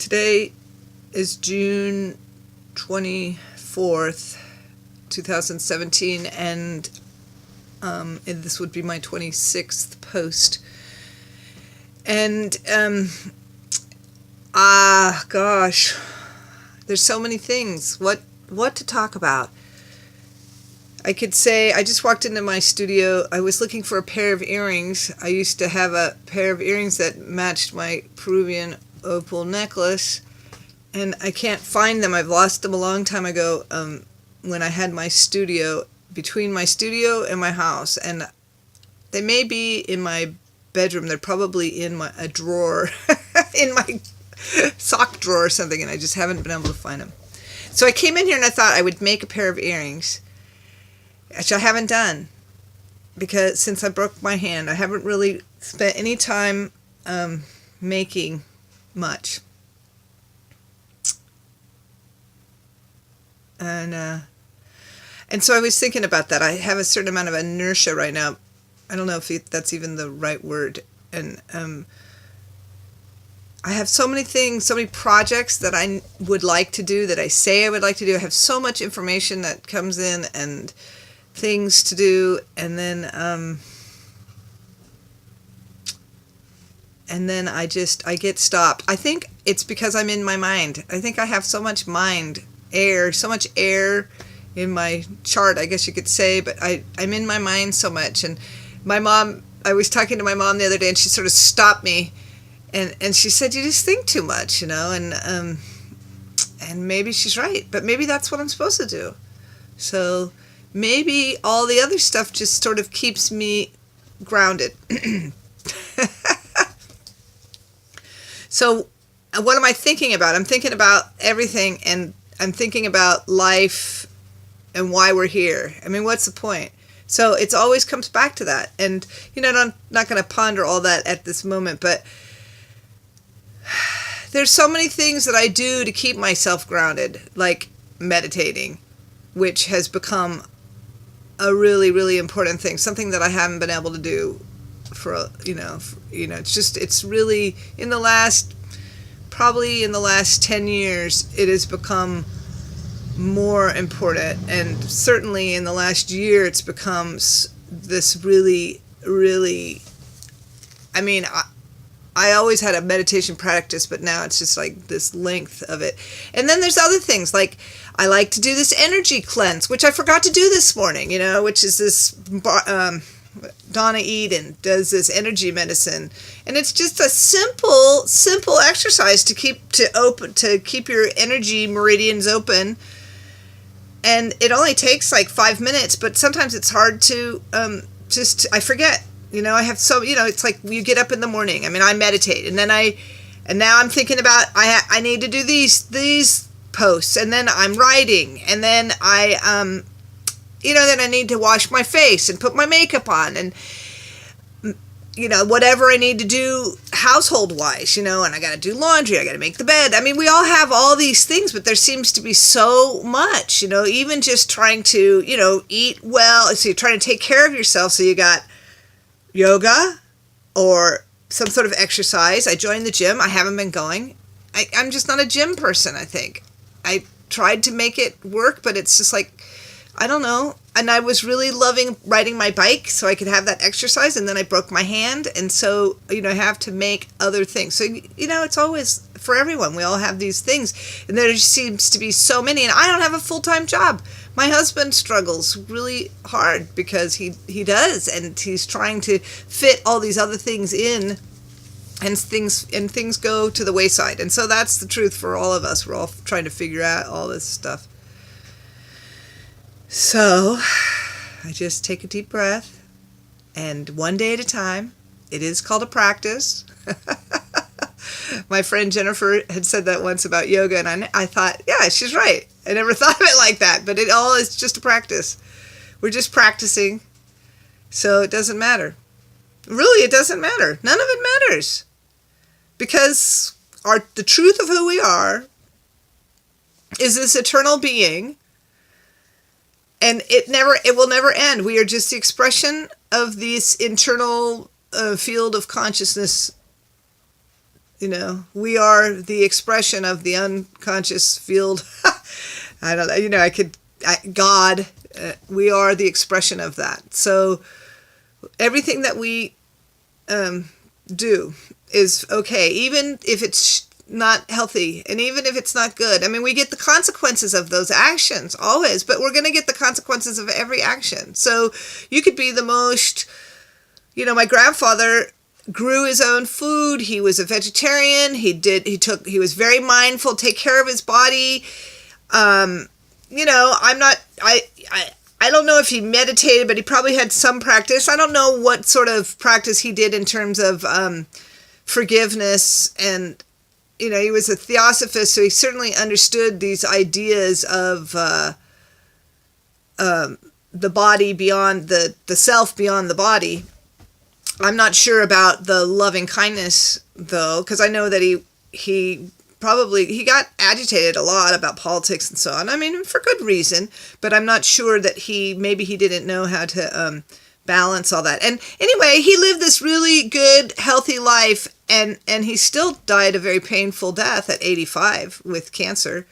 Today is June 24th, 2017, and this would be my 26th post. And, gosh, there's so many things. What to talk about? I could say I just walked into my studio. I was looking for a pair of earrings. I used to have a pair of earrings that matched my Peruvian opal necklace, and I can't find them. I've lost them a long time ago when I had my studio, between my studio and my house, and they may be in my bedroom. They're probably in a drawer, in my sock drawer or something, and I just haven't been able to find them. So I came in here and I thought I would make a pair of earrings, which I haven't done, because since I broke my hand, I haven't really spent any time making much. And so I was thinking about that. I have a certain amount of inertia right now. I don't know if that's even the right word. And I have so many things, so many projects that I would like to do, that I say I would like to do. I have so much information that comes in and things to do, and then I get stopped. I think it's because I'm in my mind. I think I have so much so much air in my chart, I guess you could say, but I'm in my mind so much. And I was talking to my mom the other day, and she sort of stopped me, and she said, "You just think too much, and maybe she's right, but maybe that's what I'm supposed to do. So maybe all the other stuff just sort of keeps me grounded." So what am I thinking about? I'm thinking about everything, and I'm thinking about life and why we're here. I mean, what's the point? So it always comes back to that. And, I'm not going to ponder all that at this moment, but there's so many things that I do to keep myself grounded, like meditating, which has become a really, really important thing, something that I haven't been able to do it's really probably in the last 10 years, it has become more important. And certainly in the last year, it's become this really, really, I always had a meditation practice, but now it's just like this length of it. And then there's other things, like I like to do this energy cleanse, which I forgot to do this morning, which is this, Donna Eden does this energy medicine. And it's just a simple exercise to keep your energy meridians open. And it only takes like 5 minutes, but sometimes it's hard to, I forget. I have it's like you get up in the morning. I meditate, and now I'm thinking about I need to do these posts, and then I'm writing, and then then I need to wash my face and put my makeup on, and whatever I need to do household wise, and I got to do laundry, I got to make the bed. We all have all these things, but there seems to be so much, even just trying to, eat well. So you're trying to take care of yourself. So you got yoga or some sort of exercise. I joined the gym. I haven't been going. I'm just not a gym person, I think. I tried to make it work, but it's just like, I don't know. And I was really loving riding my bike so I could have that exercise, and then I broke my hand, and so, I have to make other things. So, it's always for everyone. We all have these things, and there just seems to be so many, and I don't have a full-time job. My husband struggles really hard because he does, and he's trying to fit all these other things in, and things go to the wayside. And so that's the truth for all of us. We're all trying to figure out all this stuff. So I just take a deep breath, and one day at a time. It is called a practice. My friend Jennifer had said that once about yoga, and I thought, yeah, she's right. I never thought of it like that, but it all is just a practice. We're just practicing, so it doesn't matter. Really, it doesn't matter. None of it matters, because the truth of who we are is this eternal being. And it will never end. We are just the expression of this internal field of consciousness We are the expression of the unconscious field. I don't know. God, we are the expression of that. So everything that we do is okay, even if it's not healthy and even if it's not good. I mean, we get the consequences of those actions always, but we're going to get the consequences of every action. So you could be the most, my grandfather grew his own food. He was a vegetarian. He was very mindful, take care of his body. I don't know if he meditated, but he probably had some practice. I don't know what sort of practice he did in terms of forgiveness. And, he was a theosophist, so he certainly understood these ideas of the body beyond the self beyond the body. I'm not sure about the loving kindness, though, because I know that he got agitated a lot about politics and so on. I mean, for good reason, but I'm not sure that maybe he didn't know how to balance all that. And anyway, he lived this really good, healthy life, and he still died a very painful death at 85 with cancer.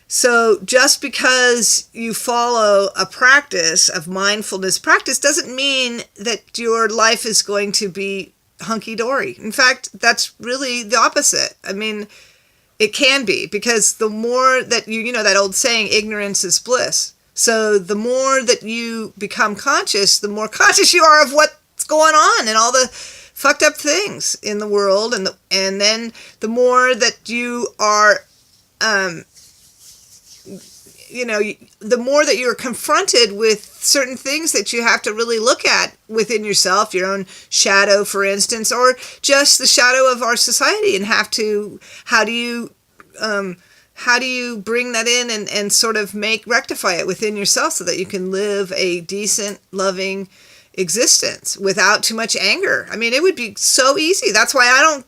So just because you follow a practice of mindfulness practice doesn't mean that your life is going to be hunky-dory. In fact, that's really the opposite. I mean, it can be, because the more that that old saying, ignorance is bliss. So the more that you become conscious, the more conscious you are of what's going on and all the fucked up things in the world. And then the more that you are, the more that you're confronted with certain things that you have to really look at within yourself, your own shadow, for instance, or just the shadow of our society, and how do you bring that in and sort of rectify it within yourself so that you can live a decent, loving existence without too much anger. I mean, it would be so easy. That's why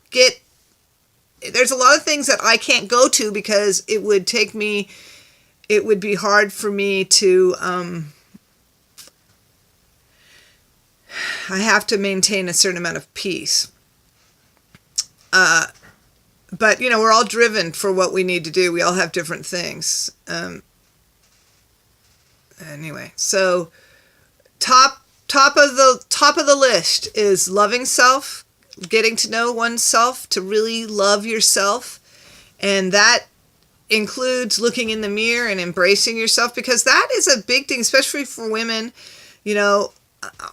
there's a lot of things that I can't go to, because it would be hard for me to, I have to maintain a certain amount of peace. But, we're all driven for what we need to do. We all have different things. Anyway, so top of the list is loving self, getting to know oneself, to really love yourself. And that includes looking in the mirror and embracing yourself, because that is a big thing, especially for women.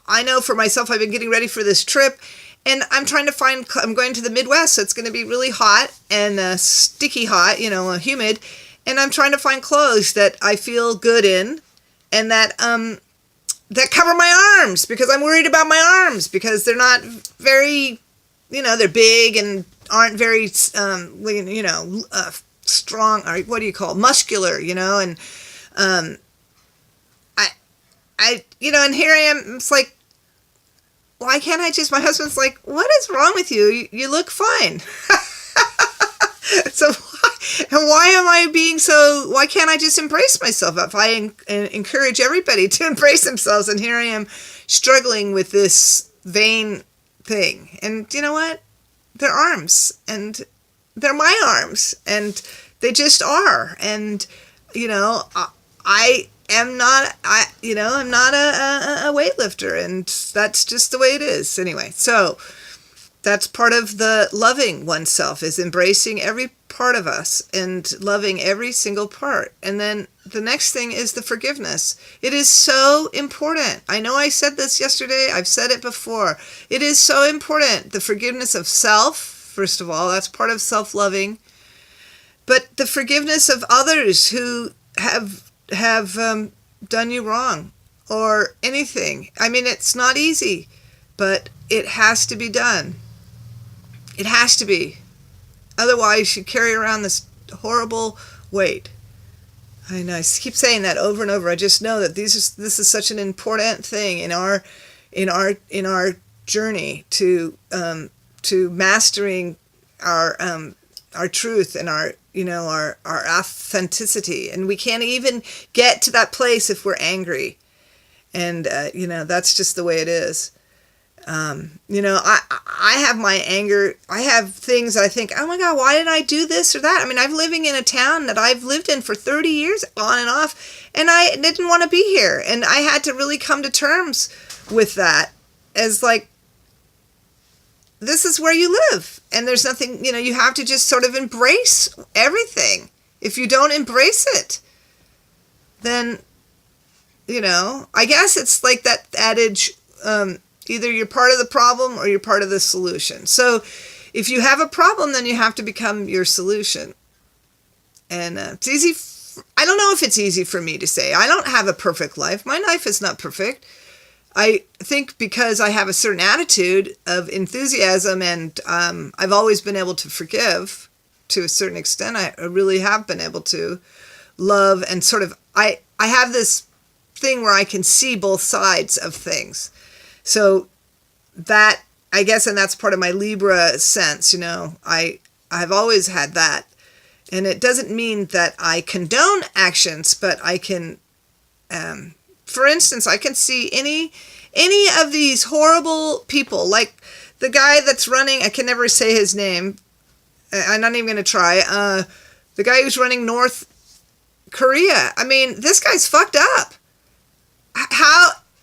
I know for myself, I've been getting ready for this trip, and I'm going to the Midwest, so it's going to be really hot and sticky hot, humid, and I'm trying to find clothes that I feel good in and that cover my arms, because I'm worried about my arms, because they're not very, they're big and aren't very, strong, or what do you call it? Muscular, and and here I am. It's like, why can't I just? My husband's like, what is wrong with you? You look fine. So why am I being so? Why can't I just embrace myself? If I encourage everybody to embrace themselves, and here I am struggling with this vain thing. And you know what? They're arms, and they're my arms, and they just are. And I'm not a weightlifter, and that's just the way it is. Anyway, so that's part of the loving oneself, is embracing every part of us and loving every single part. And then the next thing is the forgiveness. It is so important. I know I said this yesterday. I've said it before. It is so important. The forgiveness of self, first of all, that's part of self-loving. But the forgiveness of others who have done you wrong or anything. I mean, it's not easy, but it has to be done. It has to be. Otherwise, you carry around this horrible weight. I know. I keep saying that over and over. I just know that this is such an important thing in our journey to mastering our truth and our authenticity. And we can't even get to that place if we're angry. And that's just the way it is. I have my anger. I have things that I think, oh my God, why did I do this or that? I mean, I'm living in a town that I've lived in for 30 years on and off, and I didn't want to be here. And I had to really come to terms with that as like, this is where you live. And there's nothing, you have to just sort of embrace everything. If you don't embrace it, then, I guess it's like that adage, either you're part of the problem or you're part of the solution. So if you have a problem, then you have to become your solution. And it's easy. I don't know if it's easy for me to say. I don't have a perfect life. My life is not perfect. I think because I have a certain attitude of enthusiasm and I've always been able to forgive to a certain extent. I really have been able to love and sort of, I have this thing where I can see both sides of things. So that, I guess, and that's part of my Libra sense, I've always had that. And it doesn't mean that I condone actions, but I can, for instance, I can see any of these horrible people, like the guy that's running, I can never say his name. I'm not even going to try. The guy who's running North Korea. I mean, this guy's fucked up.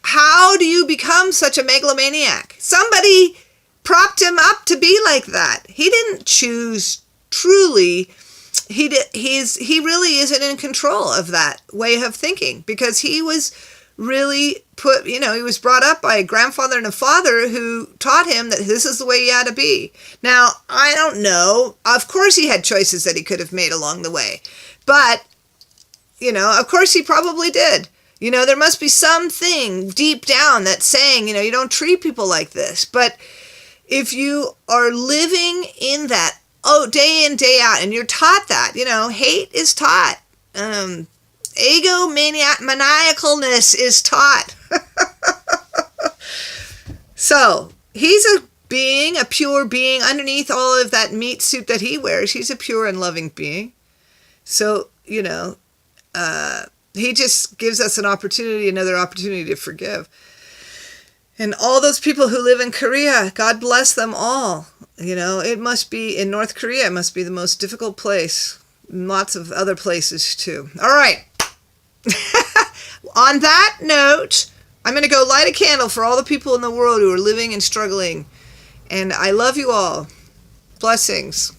How do you become such a megalomaniac? Somebody propped him up to be like that. He didn't choose truly. He really isn't in control of that way of thinking because he was really he was brought up by a grandfather and a father who taught him that this is the way you had to be. Now, I don't know. Of course he had choices that he could have made along the way. But, of course he probably did. There must be something deep down that's saying, you don't treat people like this. But if you are living in that, day in, day out, and you're taught that, hate is taught. Egomaniacalness is taught. So he's a pure being underneath all of that meat suit that he wears. He's a pure and loving being. So, he just gives us another opportunity to forgive. And all those people who live in Korea, God bless them all. It must be, in North Korea, it must be the most difficult place. Lots of other places too. All right. On that note, I'm going to go light a candle for all the people in the world who are living and struggling. And I love you all. Blessings.